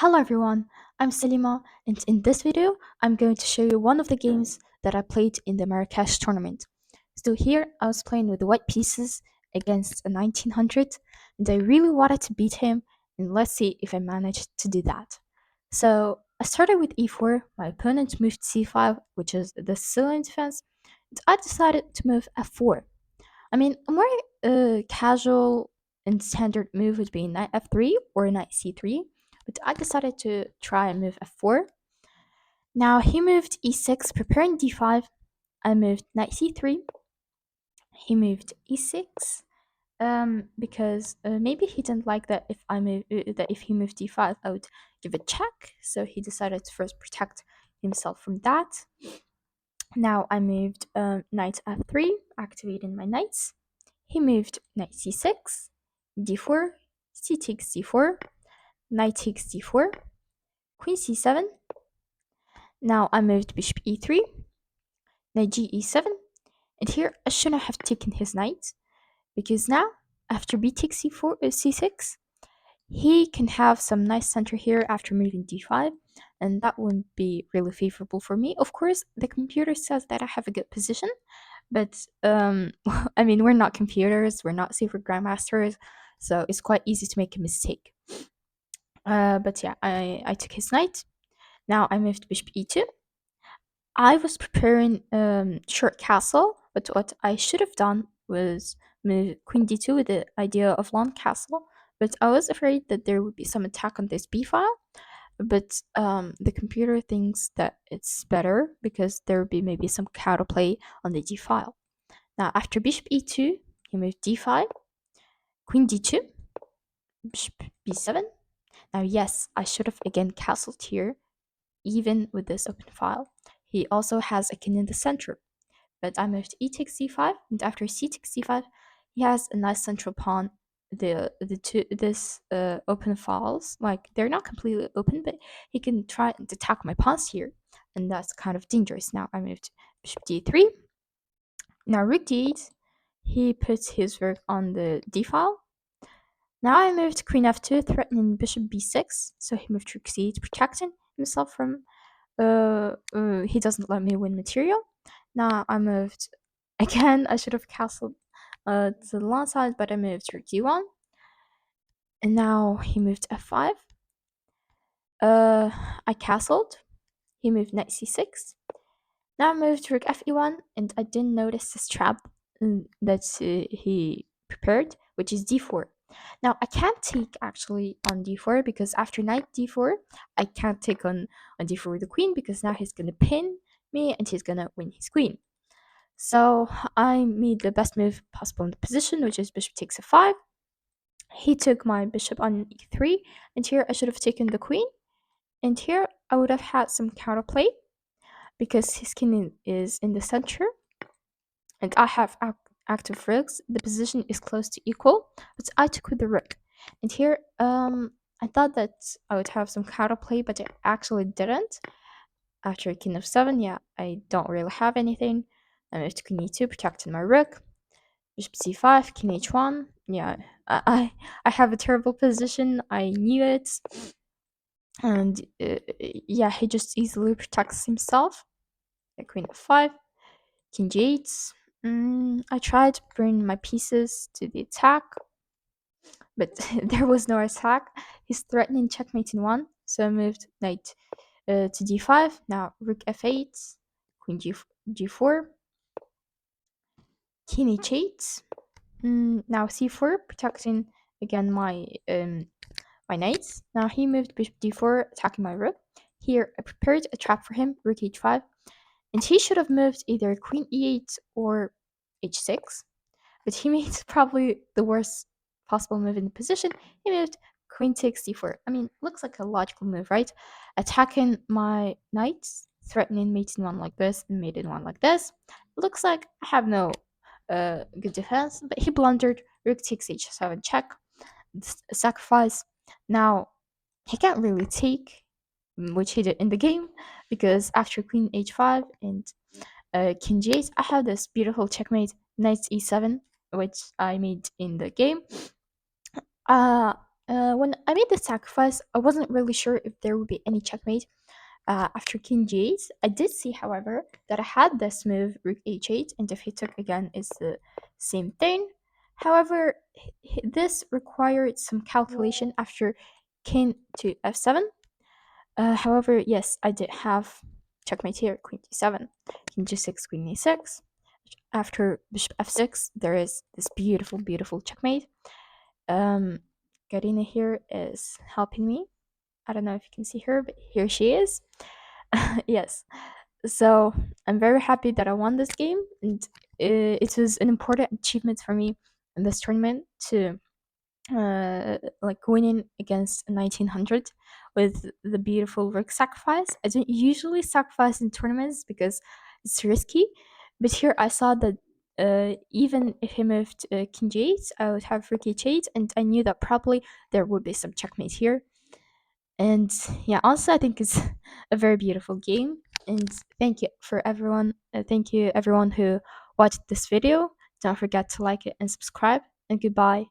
Hello everyone, I'm Selima, and in this video, I'm going to show you one of the games that I played in the Marrakesh tournament. So here, I was playing with the white pieces against a 1900, and I really wanted to beat him, and let's see if I managed to do that. So I started with e4, my opponent moved c5, which is the Sicilian defense, and I decided to move f4. I mean, a more casual and standard move would be knight f3 or knight c3, but I decided to try and move f4. Now he moved e6, preparing d5. I moved knight c3. He moved e6. Because maybe he didn't like that if he moved d5, I would give a check. So he decided to first protect himself from that. Now I moved knight f3, activating my knights. He moved knight c6, d4, c takes d4, knight takes d4, queen c7. Now I moved bishop e3, knight g e7, and here I shouldn't have taken his knight, because now, after b takes c4, c6, he can have some nice center here after moving d5, and that wouldn't be really favorable for me. Of course, the computer says that I have a good position, but I mean, we're not computers, we're not super grandmasters, so it's quite easy to make a mistake. But yeah, I took his knight. Now I moved bishop e2. I was preparing short castle, but what I should have done was move queen d2 with the idea of long castle. But I was afraid that there would be some attack on this b file. But the computer thinks that it's better because there would be maybe some counterplay on the d file. Now after bishop e2, he moved d5, queen d2, bishop b7. Now yes, I should have again castled here, even with this open file. He also has a king in the center, but I moved e takes c5, and after c takes c5, he has a nice central pawn. The two this open files, like, they're not completely open, but he can try and attack my pawns here, and that's kind of dangerous. Now I moved bishop d3. Now rook d8, he puts his rook on the d file. Now I moved queen f2, threatening bishop b6, so he moved rook c8, protecting himself from he doesn't let me win material. Now I moved again. I should have castled to the long side, but I moved rook d1, and now he moved f5. I castled. He moved knight c6. Now I moved rook fe1, and I didn't notice this trap that he prepared, which is d4. Now I can't take actually on d4 because after knight d4, I can't take on d4 with the queen because now he's gonna pin me and he's gonna win his queen. So I made the best move possible in the position, which is bishop takes f5. He took my bishop on e3, and here I should have taken the queen, and here I would have had some counterplay because his king is in the center and I have active rooks. The position is close to equal, but I took with the rook. And here, I thought that I would have some counterplay, but I actually didn't. After king f7, yeah, I don't really have anything. I moved to queen e2, protecting my rook. Bishop c5, king h1. Yeah, I have a terrible position. I knew it, and yeah, he just easily protects himself. Queen f5, king g8. I tried to bring my pieces to the attack, but there was no attack. He's threatening checkmate in one, so I moved knight to d5. Now rook f8, queen g4, king h8. Now c4, protecting again my knights. Now he moved bishop d4, attacking my rook. Here I prepared a trap for him, rook h5, and he should have moved either queen e8 or h6, but he made probably the worst possible move in the position. He moved queen takes d4. I mean, looks like a logical move, right? Attacking my knights, threatening mate in one like this and mate in one like this. Looks like I have no good defense, but he blundered. Rook takes h7 check, sacrifice. Now he can't really take, which he did in the game, because after queen h5 and king g8, I have this beautiful checkmate, knight e7, which I made in the game. Uh, When I made the sacrifice, I wasn't really sure if there would be any checkmate after king g8. I did see, however, that I had this move rook h8, and if he took again, it's the same thing. However, this required some calculation after king to f7. However, yes, I did have checkmate here, queen d7, king g6, queen a6. After bishop f6, there is this beautiful, beautiful checkmate. Um, Garina here is helping me. I don't know if you can see her, but here she is. Yes. So I'm very happy that I won this game, and it was an important achievement for me in this tournament to like winning against 1900 with the beautiful rook sacrifice. I don't usually sacrifice in tournaments because it's risky, but here I saw that even if he moved king g8, I would have rook h8, and I knew that probably there would be some checkmate here. And yeah, also I think it's a very beautiful game. And thank you for everyone. Thank you everyone who watched this video. Don't forget to like it and subscribe. And goodbye.